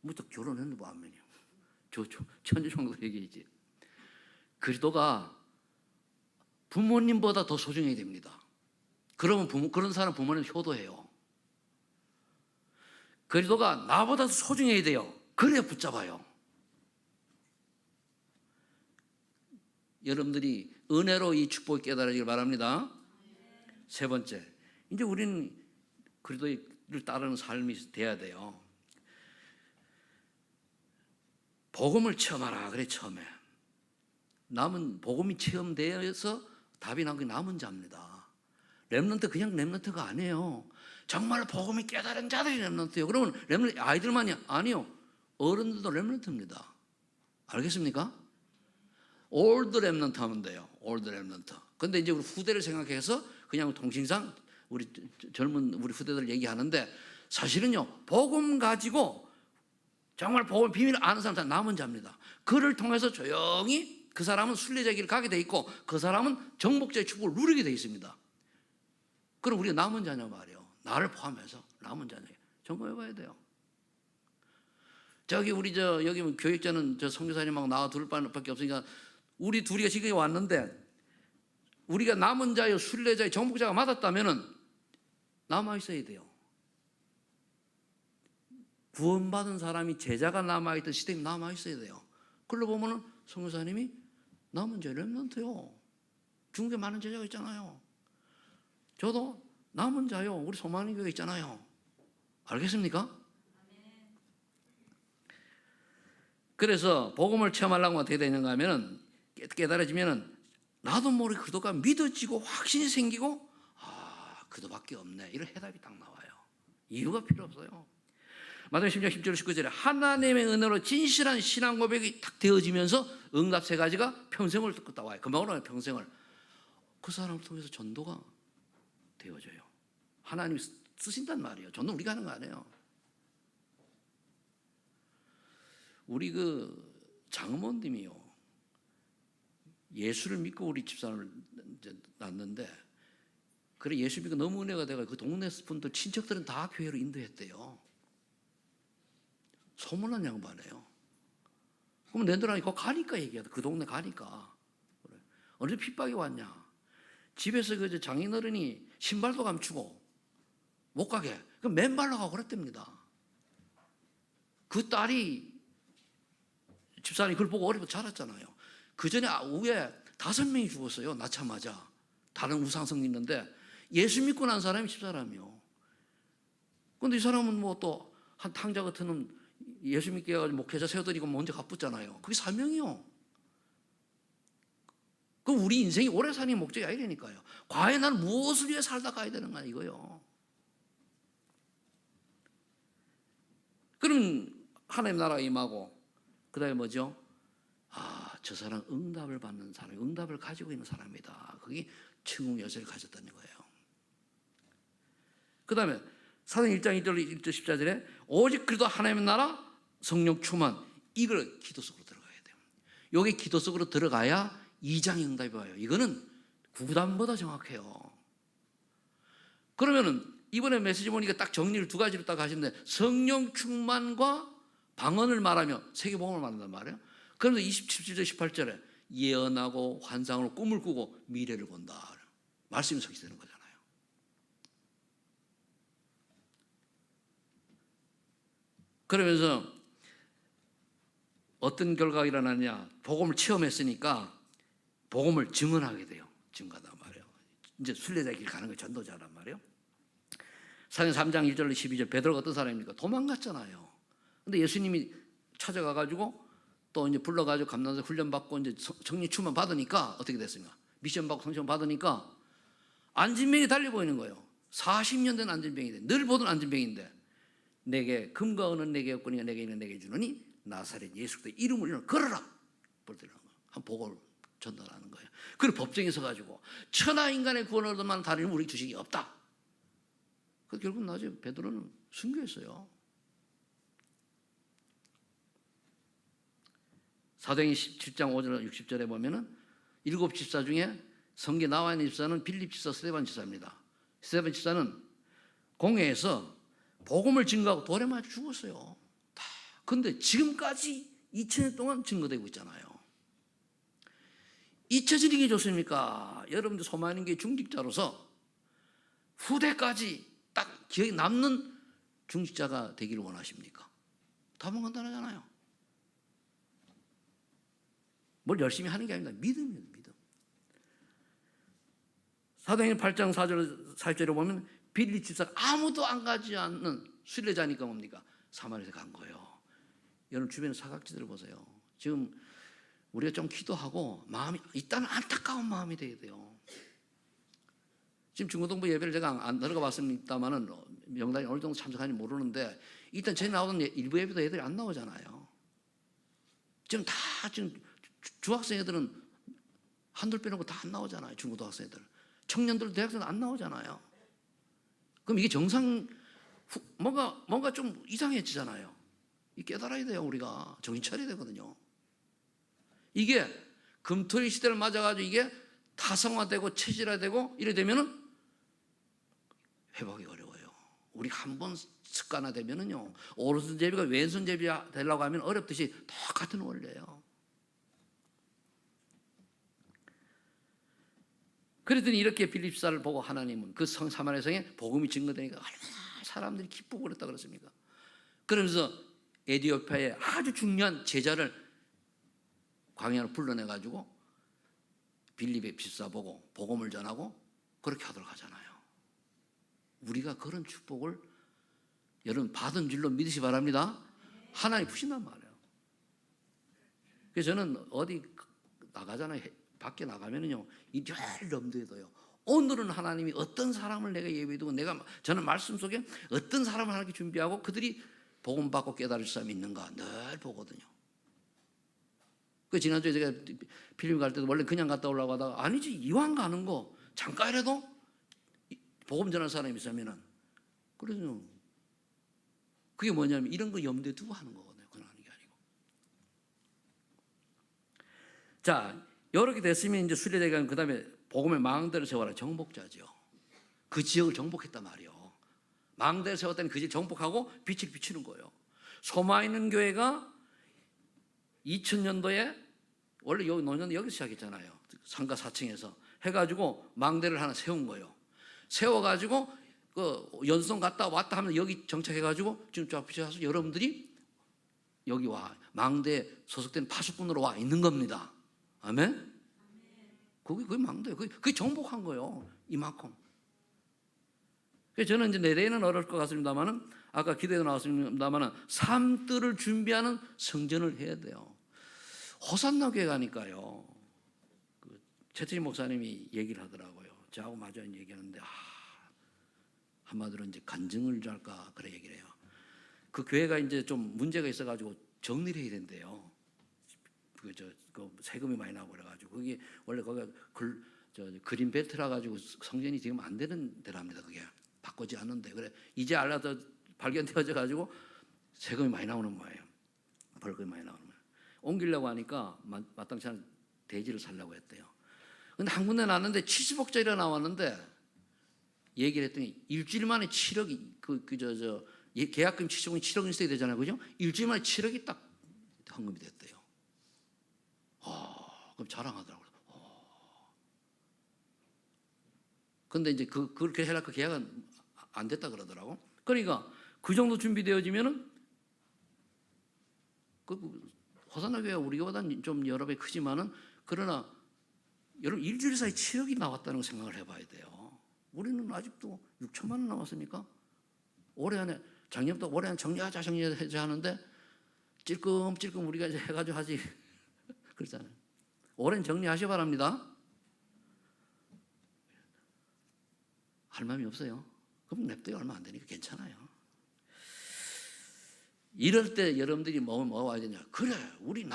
뭐또 결혼했는 뭐 안면이야. 천주총도 얘기했지. 그리스도가 부모님보다 더 소중해야 됩니다. 그러면 그런 사람 부모님 효도해요. 그리스도가 나보다 더 소중해야 돼요. 그래야 붙잡아요. 여러분들이 은혜로 이 축복을 깨달으시길 바랍니다. 세 번째, 이제 우리는 그리스도를 따르는 삶이 돼야 돼요. 복음을 체험하라 그래. 처음에 남은 복음이 체험되어서 답이 나온 게 남은 자입니다. 렘넌트 그냥 렘넌트가 아니에요. 정말 복음이 깨달은 자들이 렘넌트예요. 그러면 렘넌트 아이들만이 아니요. 어른들도 렘넌트입니다. 알겠습니까? 올드 렘넌트 하면 돼요. 올드 렘넌트. 근데 이제 우리 후대를 생각해서 그냥 통칭상 우리 젊은 우리 후대들 얘기하는데 사실은요. 복음 가지고 정말 복음 비밀을 아는 사람 다 남은 자입니다. 그를 통해서 조용히 그 사람은 순례자의 길을 가게 돼 있고 그 사람은 정복자의 축복을 누리게 돼 있습니다. 그럼 우리가 남은 자냐 말이에요. 나를 포함해서 남은 자냐. 점검해 봐야 돼요. 저기 우리 여기 교육자는 선교사님하고 나와 둘 밖에 없으니까 우리 둘이가 지금 왔는데 우리가 남은 자요 순례자의 정복자가 맞았다면은 남아 있어야 돼요. 구원받은 사람이 제자가 남아있던 시대에 남아있어야 돼요. 그걸로 보면은 선교사님이 남은 자 렘넌트요. 중국에 많은 제자가 있잖아요. 저도 남은 자요. 우리 소만인 교회 있잖아요. 알겠습니까? 그래서 복음을 체험하려고 어떻게 되는가 하면은 깨달아지면은 나도 모르게 그도가 믿어지고 확신이 생기고 그도밖에 없네. 이런 해답이 딱 나와요. 이유가 필요 없어요. 마태복음 10장 10절 19절에 하나님의 은혜로 진실한 신앙 고백이 딱 되어지면서 응답 세 가지가 평생을 듣고 와요. 금방으로 하면 평생을. 그 사람을 통해서 전도가 되어져요. 하나님이 쓰신단 말이에요. 전도 우리가 하는 거 아니에요. 우리 장모님이요. 예수를 믿고 우리 집사람을 낳았는데 그래 예수 믿고 너무 은혜가 돼가 그 동네 분들 친척들은 다 교회로 인도했대요. 소문난 양반이에요. 그럼 내들아니 거 가니까 얘기하다. 그 동네 가니까. 그래. 어느 핍박이 왔냐. 집에서 장인어른이 신발도 감추고 못 가게. 그럼 맨발로 가고 그랬답니다. 그 딸이 집사람이 그걸 보고 어려서 자랐잖아요. 그 전에 위에 5명이 죽었어요. 낳자마자. 다른 우상성 있는데 예수 믿고 난 사람이 집사람이요. 근데 이 사람은 뭐 또 한 탕자 같은 놈 예수 믿게 해가지고 목회자 세워드리고 먼저 갚았잖아요. 그게 사명이요. 그럼 우리 인생이 오래 사는 목적이 아니라니까요. 과연 나는 무엇을 위해 살다 가야 되는 거야 이거요. 그럼 하나님 나라가 임하고 그 다음에 뭐죠? 저 사람 응답을 받는 사람, 응답을 가지고 있는 사람이다. 그게 천국 열쇠를 가졌다는 거예요. 그 다음에 사도행 1장 1절 14절에 오직 그리스도 하나님의 나라 성령 충만 이걸 기도 속으로 들어가야 돼요. 여기 기도 속으로 들어가야 2장의 응답이 와요. 이거는 구단보다 정확해요. 그러면은 이번에 메시지 보니까 딱 정리를 2가지로 딱 하시는데 성령 충만과 방언을 말하며 세계복음을 말한단 말이에요. 그러면서 27절 18절에 예언하고 환상으로 꿈을 꾸고 미래를 본다. 말씀이 성취되는 거잖아요. 그러면서 어떤 결과가 일어나냐. 복음을 체험했으니까 복음을 증언하게 돼요. 증거하단 말이에요. 이제 순례자의 길 가는 거 전도자란 말이에요. 사도행 3장 1절 12절 베드로가 어떤 사람입니까? 도망갔잖아요. 근데 예수님이 찾아가가지고 또 이제 불러가지고 감난사 훈련받고 이제 정리 추만 받으니까 어떻게 됐습니까? 미션 받고 성취만 받으니까 안진병이 달려 보이는 거예요. 40년 된 안진병인데 늘 보던 안진병인데 내게 금과 은은 내게 없거니와 내게 있는 내게 주느니 나사렛 예수 그리스도의 이름을 일어나 걸어라. 벌들라는 거예요. 한 복을 전달하는 거예요. 그리고 법정에 서가지고 천하 인간의 구원을 얻을 다른 우리 주식이 없다. 그 결국 나중에 베드로는 순교했어요. 사도행 17장 5절 60절에 보면은 7 집사 중에 성경에 나와 있는 집사는 빌립 집사, 스데반 집사입니다. 스데반 집사는 공회에서 복음을 증거하고 돌에 맞아 죽었어요. 다 근데 지금까지 2000년 동안 증거되고 있잖아요. 잊혀지는 게 좋습니까? 여러분들 소만인계 중직자로서 후대까지 딱 기억에 남는 중직자가 되기를 원하십니까? 답은 간단하잖아요. 뭘 열심히 하는 게 아닙니다. 믿음이에요, 믿음. 사도행전 8장 4절, 4절에 보면 빌립 집사가 아무도 안 가지 않는 순례자니까 뭡니까? 사마리아에 간 거예요. 여러분 주변의 사각지대를 보세요. 지금 우리가 좀 기도하고 마음이 일단 안타까운 마음이 돼야 돼요. 지금 중고등부 예배를 제가 안 들어가 봤습니다만은 명단이 어느 정도 참석하는지 모르는데 일단 전에 나오던 일부 예배도 애들이 안 나오잖아요. 지금 다 지금 중학생 애들은 한둘 빼놓고 다 안 나오잖아요. 중고등학생 애들. 청년들, 대학생들 안 나오잖아요. 그럼 이게 뭔가 좀 이상해지잖아요. 이 깨달아야 돼요. 우리가 정신 차려야 되거든요. 이게 금토일 시대를 맞아가지고 이게 타성화되고 체질화되고 이래 되면은 회복이 어려워요. 우리가 한번 습관화되면은요, 오른손 제비가 왼손 제비 되려고 하면 어렵듯이 똑같은 원리예요. 그랬더니 이렇게 빌립사를 보고 하나님은 그 사마리아 성에 복음이 증거되니까 얼마나 사람들이 기쁘고 그랬다 그랬습니까? 그러면서 에티오피아의 아주 중요한 제자를 광야로 불러내가지고 빌립의 집사 보고 복음을 전하고 그렇게 하도록 하잖아요. 우리가 그런 축복을 여러분 받은 줄로 믿으시 바랍니다. 하나님 푸신단 말이에요. 그래서 저는 어디 나가잖아요. 밖에 나가면은요, 이절 넘도해도요. 오늘은 하나님이 어떤 사람을 내가 예배두고 저는 말씀 속에 어떤 사람을 하나님께 준비하고 그들이 복음 받고 깨달을 사람이 있는가 늘 보거든요. 그 지난주에 제가 필리핀 갈 때도 원래 그냥 갔다 오려고 하다가 아니지 이왕 가는 거 잠깐이라도 복음 전할 사람이 있으면은 그래서 그게 뭐냐면 이런 거 염두에 두고 하는 거거든요. 그건 하는 게 아니고. 자, 이렇게 됐으면 이제 순례자가 그 다음에 복음의 망대를 세워라. 정복자죠. 그 지역을 정복했단 말이에요. 망대를 세웠다니 그 지역 정복하고 빛을 비추는 거예요. 소마 있는 교회가 2000년도에 원래 여기 노년 여기서 시작했잖아요. 상가 4층에서 해가지고 망대를 하나 세운 거예요. 세워가지고 그 연성 갔다 왔다 하면 여기 정착해가지고 지금 쫙 비춰서 여러분들이 여기 와 망대 소속된 파수꾼으로 와 있는 겁니다. 아멘? 그게 망대예요. 그게 정복한 거예요. 이만큼. 그래서 저는 이제 내대에는 어려울 것 같습니다만은 아까 기도에도 나왔습니다만은 삶들을 준비하는 성전을 해야 돼요. 호산나 교회 가니까요. 그 최태진 목사님이 얘기를 하더라고요. 저하고 마저 얘기하는데 한마디로 이제 간증을 할까 그래 얘기를 해요. 그 교회가 이제 좀 문제가 있어가지고 정리를 해야 된대요. 그 세금이 많이 나고 그래가지고 그게 원래 거기가 그린 벨트라 가지고 성전이 지금 안 되는 데랍니다. 그게 바꾸지 않는데 그래 이제 알아서 발견되어져 가지고 세금이 많이 나오는 거예요. 벌금이 많이 나오는 거예요. 옮기려고 하니까 마땅치 않은 대지를 살려고 했대요. 근데 한 군데 났는데 70억짜리가 나왔는데 얘기를 했더니 일주일 만에 7억이 계약금 70억이 7억이 있어야 되잖아요, 그죠? 일주일 만에 7억이 딱 헌금이 됐대요. 그럼 자랑하더라고요. 근데 이제 그렇게 해라 그 계약은 안 됐다 그러더라고. 그러니까 그 정도 준비되어지면은 호산나 교회가 우리보다는 좀 여러 배 크지만은 그러나 여러분 일주일 사이 7억이 나왔다는 걸 생각을 해봐야 돼요. 우리는 아직도 6천만 원 남았습니까? 올해 안에 작년부터 올해 안에 정리하자 하는데 찔끔찔끔 우리가 이제 해가지고 하지 그렇잖아요. 올해는 정리하시 바랍니다. 할 마음이 없어요. 그럼 냅둬요. 얼마 안 되니까 괜찮아요. 이럴 때 여러분들이 뭐 와야 되냐? 그래, 우리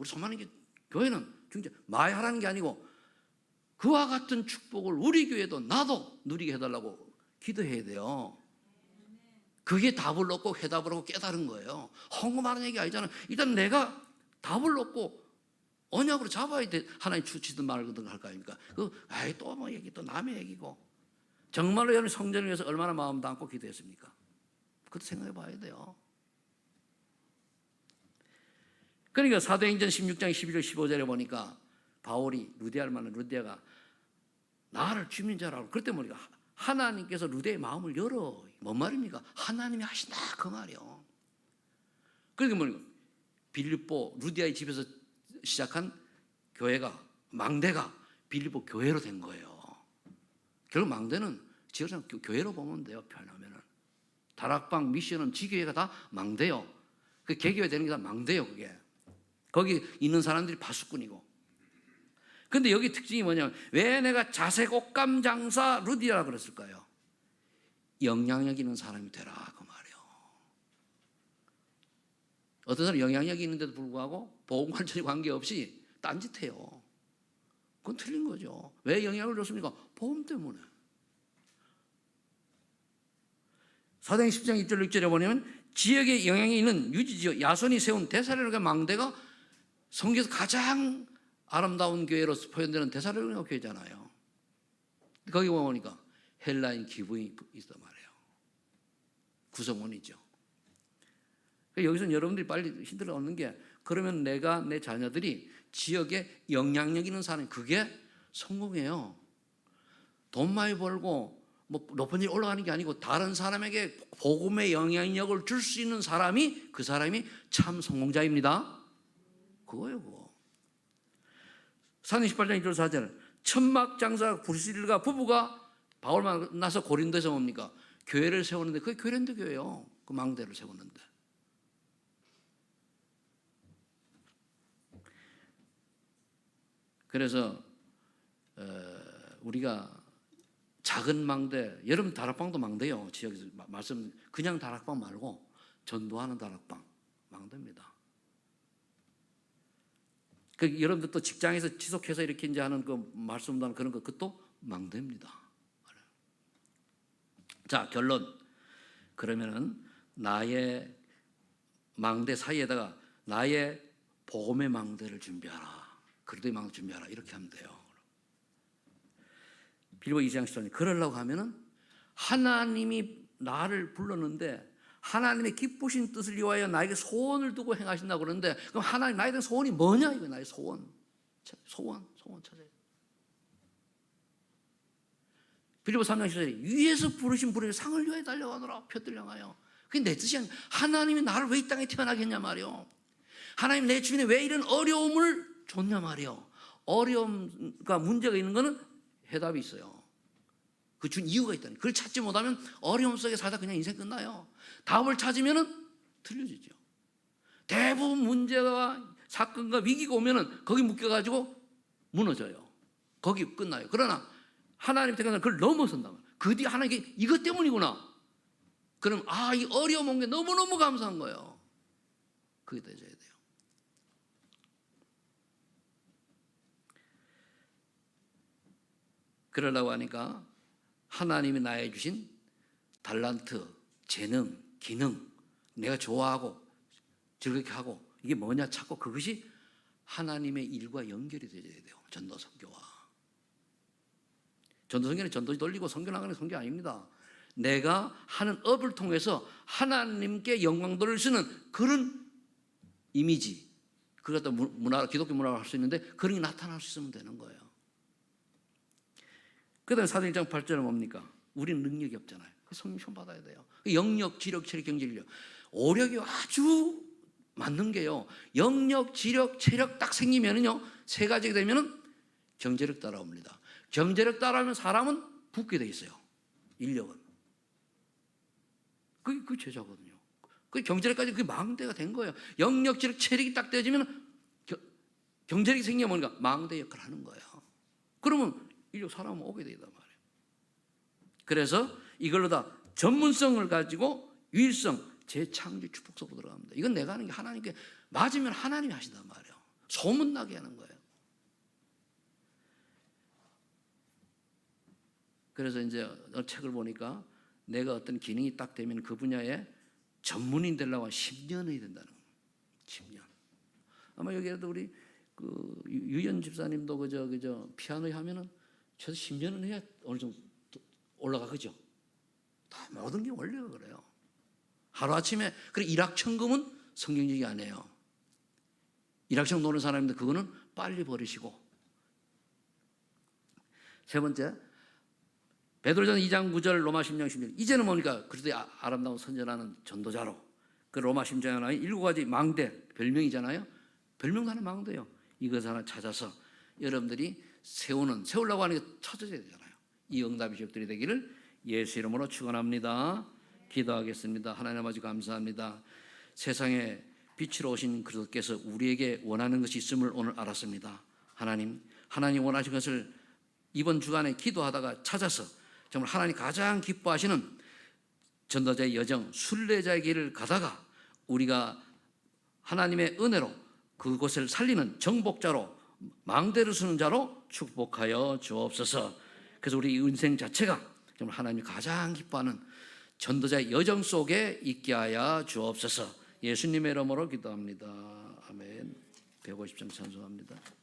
소만인 교회는 진짜 마야하라는 게 아니고 그와 같은 축복을 우리 교회도 나도 누리게 해달라고 기도해야 돼요. 그게 답을 얻고 해답을 얻고 깨달은 거예요. 헌금하는 얘기 아니잖아요. 일단 내가 답을 얻고 언약으로 잡아야 돼. 하나님 주시든 말든 할 거 아닙니까? 또 뭐 얘기 또 남의 얘기고. 정말로 여러분 성전을 위해서 얼마나 마음 담고 기도했습니까? 그것도 생각해 봐야 돼요. 그러니까 사도행전 16장 11절 15절에 보니까 바울이 루디아를 만난 루디아가 나를 주민 자라고 그럴 때 보니까 하나님께서 루디아의 마음을 열어. 뭔 말입니까? 하나님이 하신다 그 말이요. 그러니까 뭐니까 빌립보 루디아의 집에서 시작한 교회가 망대가 빌립보 교회로 된 거예요. 결국 망대는 지어서 교회로 보면 돼요. 표현하면은 다락방 미션은 지교회가 다 망대요. 그 개교회 되는 게 다 망대요. 그게 거기 있는 사람들이 파수꾼이고. 근데 여기 특징이 뭐냐면 왜 내가 자색 옷감 장사 루디아라 그랬을까요? 영향력 있는 사람이 되라 그 말이에요. 어떤 사람은 영향력이 있는데도 불구하고 보험관찰이 관계없이 딴짓해요. 그건 틀린 거죠. 왜 영향을 줬습니까? 보험 때문에. 사도행 10장 1절 6절에 보면 지역에 영향이 있는 유지지역 야손이 세운 데살로니가 망대가 성경에서 가장 아름다운 교회로 표현되는 데살로니가 교회잖아요. 거기 보니까 헬라인 기부인이 있단 말이에요. 구성원이죠. 여기서는 여러분들이 빨리 힌트를 얻는 게 그러면 내가 내 자녀들이 지역에 영향력 있는 사람이 그게 성공이에요. 돈 많이 벌고 뭐 높은 일 올라가는 게 아니고 다른 사람에게 복음의 영향력을 줄 수 있는 사람이 그 사람이 참 성공자입니다. 그거예요. 그거. 사도행 18장 1절 4절 천막장사 브리스길과 부부가 바울 만나서 고린도에서 뭡니까? 교회를 세우는데 그게 교련도 교회예요. 그 망대를 세웠는데. 그래서 우리가 작은 망대, 여러분 다락방도 망대요. 지역에서 말씀 그냥 다락방 말고 전도하는 다락방 망대입니다. 그 여러분들 또 직장에서 지속해서 이렇게 이제 하는 그 말씀도 하는 그런 거 그것도 망대입니다. 자 결론. 그러면은 나의 망대 사이에다가 나의 복음의 망대를 준비하라. 그리도의 망대 준비하라. 이렇게 하면 돼요. 빌립보 2장 10절 그러려고 하면은 하나님이 나를 불렀는데 하나님의 기쁘신 뜻을 위하여 나에게 소원을 두고 행하신다고 그러는데 그럼 하나님 나에 대한 소원이 뭐냐? 이거 나의 소원 찾아야 돼. 빌립보 3장 10절에 위에서 부르신 분의 상을 위하여 달려가노라 표들 향하여. 그게 내 뜻이 아니야. 하나님이 나를 왜 이 땅에 태어나게 했냐 말이요. 하나님 내 주변에 왜 이런 어려움을 줬냐 말이요. 어려움과 문제가 있는 거는 해답이 있어요. 그 준 이유가 있다는. 그걸 찾지 못하면 어려움 속에 살다 그냥 인생 끝나요. 답을 찾으면 틀려지죠. 대부분 문제와 사건과 위기가 오면은 거기 묶여가지고 무너져요. 거기 끝나요. 그러나 하나님 때문에 그걸 넘어선다. 그 뒤에 하나님께 이것 때문이구나. 그럼 이 어려움 온 게 너무너무 감사한 거예요. 그게 되어야 돼요. 그러려고 하니까 하나님이 나에게 주신 달란트, 재능, 기능, 내가 좋아하고 즐겁게 하고 이게 뭐냐 찾고 그것이 하나님의 일과 연결이 되어야 돼요. 전도 선교와. 전도 선교는 전도 돌리고 선교 나가는 선교 아닙니다. 내가 하는 업을 통해서 하나님께 영광 돌릴 수 있는 그런 이미지, 그것도 문화, 기독교 문화로 할 수 있는데 그런 게 나타날 수 있으면 되는 거예요. 그 다음에 사도행 1장 8절은 뭡니까? 우리는 능력이 없잖아요. 성령 시험 받아야 돼요. 영력, 지력, 체력, 경제력. 오력이 아주 맞는 게요. 영력, 지력, 체력 딱 생기면은요, 세 가지가 되면은 경제력 따라옵니다. 경제력 따라오면 사람은 붙게 돼 있어요. 인력은. 그게 제자거든요. 그 경제력까지 그게 망대가 된 거예요. 영력, 지력, 체력이 딱 되어지면 경제력이 생기면 뭔가 망대 역할을 하는 거예요. 그러면 인력 사람은 오게 되단 말이에요. 그래서 이걸로 다 전문성을 가지고 유일성, 재창조 축복 속으로 들어갑니다. 이건 내가 하는 게 하나님께 맞으면 하나님이 하신단 말이에요. 소문나게 하는 거예요. 그래서 이제 책을 보니까 내가 어떤 기능이 딱 되면 그 분야에 전문인 되려고 한 10년이 된다는 거예요. 10년. 아마 여기에도 우리 그 유연 집사님도 그저 피아노 하면은 최소 10년은 해야 어느 정도 올라가 그죠? 다 모든 게 원리가 그래요. 하루 아침에 그래 일확천금은 성경적이 아니에요. 일확천금 노는 사람인데 그거는 빨리 버리시고. 세 번째, 베드로전 2장 9절, 로마 10장 16절. 이제는 뭡니까? 그리스도의 아름다운 선전하는 전도자로. 그 로마 10장에 나와 7가지 망대, 별명이잖아요. 별명도 하나 망대요. 이것 하나 찾아서 여러분들이 세우려고 하는 게 찾아져야 되잖아요. 이 응답의 기업들이 되기를 예수 이름으로 축원합니다. 기도하겠습니다. 하나님 아버지 감사합니다. 세상에 빛으로 오신 그리스도께서 우리에게 원하는 것이 있음을 오늘 알았습니다. 하나님 원하신 것을 이번 주간에 기도하다가 찾아서 정말 하나님 가장 기뻐하시는 전도자의 여정, 순례자의 길을 가다가 우리가 하나님의 은혜로 그곳을 살리는 정복자로, 망대를 수는 자로 축복하여 주옵소서. 그래서 우리 인생 자체가 정말 하나님이 가장 기뻐하는 전도자의 여정 속에 있게 하여 주옵소서. 예수님의 이름으로 기도합니다. 아멘. 150장 찬송합니다.